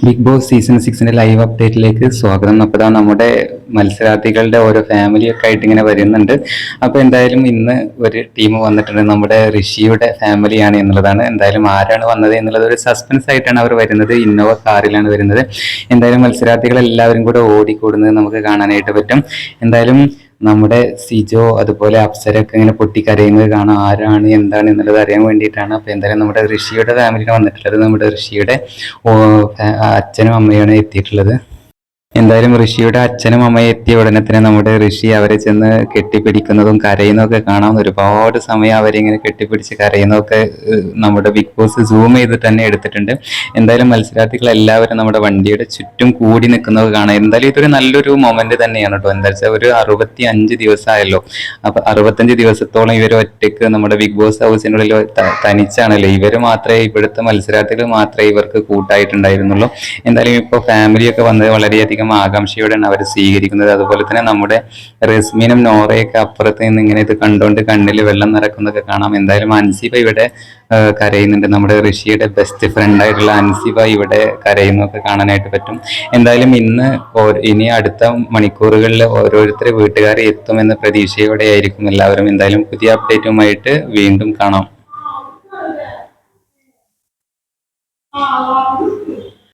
Big boss season 6 live അപ്ഡേറ്റിലേക്ക് സ്വാഗതം. അപ്പോൾ നമ്മുടെ മത്സരാർത്ഥികളുടെ ഓരോ ഫാമിലിയൊക്കെ ആയിട്ട് ഇങ്ങനെ വരുന്നുണ്ട്. അപ്പോൾ എന്തായാലും ഇന്ന് ഒരു ടീം വന്നിട്ടുണ്ട്. നമ്മുടെ ഋഷിയുടെ ഫാമിലിയാണ് എന്നുള്ളതാണ്. എന്തായാലും ആരാണ് വന്നത് എന്നുള്ളത് ഒരു സസ്പെൻസ് ആയിട്ടാണ് അവർ വരുന്നത്. ഇന്നോവ കാറിലാണ് വരുന്നത്. എന്തായാലും മത്സരാർത്ഥികൾ എല്ലാവരും കൂടെ ഓടിക്കൂടുന്നത് നമുക്ക് കാണാനായിട്ട് പറ്റും. എന്തായാലും നമ്മുടെ സിജോ അതുപോലെ അപ്സരൊക്കെ ഇങ്ങനെ പൊട്ടിക്കരയുന്നത് കാണാം. ആരാണ് എന്താണ് എന്നുള്ളത് അറിയാൻ വേണ്ടിയിട്ടാണ്. അപ്പോൾ എന്തായാലും നമ്മുടെ ഋഷിയുടെ ഫാമിലിയാണ് വന്നിട്ടുള്ളത്. നമ്മുടെ ഋഷിയുടെ അച്ഛനും അമ്മയാണ് എത്തിയിട്ടുള്ളത്. എന്തായാലും ഋഷിയുടെ അച്ഛനും അമ്മയും എത്തിയ ഉടനെ തന്നെ നമ്മുടെ ഋഷി അവരെ ചെന്ന് കെട്ടിപ്പിടിക്കുന്നതും കരയുന്നതൊക്കെ കാണാം. ഒരുപാട് സമയം അവരിങ്ങനെ കെട്ടിപ്പിടിച്ച് കരയുന്നതൊക്കെ നമ്മുടെ ബിഗ് ബോസ് സൂം ചെയ്തിട്ട് തന്നെ എടുത്തിട്ടുണ്ട്. എന്തായാലും മത്സരാർത്ഥികൾ എല്ലാവരും നമ്മുടെ വണ്ടിയുടെ ചുറ്റും കൂടി നിൽക്കുന്നത് കാണാം. എന്തായാലും ഇതൊരു നല്ലൊരു മൊമെന്റ് തന്നെയാണ് കേട്ടോ. എന്താ വെച്ചാൽ ഒരു 65 ദിവസമായല്ലോ. അപ്പൊ 65 ദിവസത്തോളം ഇവർ ഒറ്റയ്ക്ക് നമ്മുടെ ബിഗ് ബോസ് ഹൗസിനുള്ളിൽ തനിച്ചാണല്ലോ. ഇവർ മാത്രമേ, ഇവിടുത്തെ മത്സരാർത്ഥികൾ മാത്രമേ ഇവർക്ക് കൂട്ടായിട്ടുണ്ടായിരുന്നുള്ളൂ. എന്തായാലും ഇപ്പോൾ ഫാമിലിയൊക്കെ വന്നത് വളരെയധികം ആകാംക്ഷയോടെയാണ് അവർ സ്വീകരിക്കുന്നത്. അതുപോലെ തന്നെ നമ്മുടെ റസ്മിനും നോറയൊക്കെ അപ്പുറത്ത് നിന്ന് ഇങ്ങനെ ഇത് കണ്ടുകൊണ്ട് കണ്ണിൽ വെള്ളം നിറക്കുന്നതൊക്കെ കാണാം. എന്തായാലും അൻസിബ ഇവിടെ കരയുന്നുണ്ട്. നമ്മുടെ ഋഷിയുടെ ബെസ്റ്റ് ഫ്രണ്ട് ആയിട്ടുള്ള അൻസിബ ഇവിടെ കരയുന്നതൊക്കെ കാണാനായിട്ട് പറ്റും. എന്തായാലും ഇനി അടുത്ത മണിക്കൂറുകളിൽ ഓരോരുത്തരെ വീട്ടുകാരെ എത്തുമെന്ന പ്രതീക്ഷയോടെ ആയിരിക്കും എല്ലാവരും. എന്തായാലും പുതിയ അപ്ഡേറ്റുമായിട്ട് വീണ്ടും കാണാം.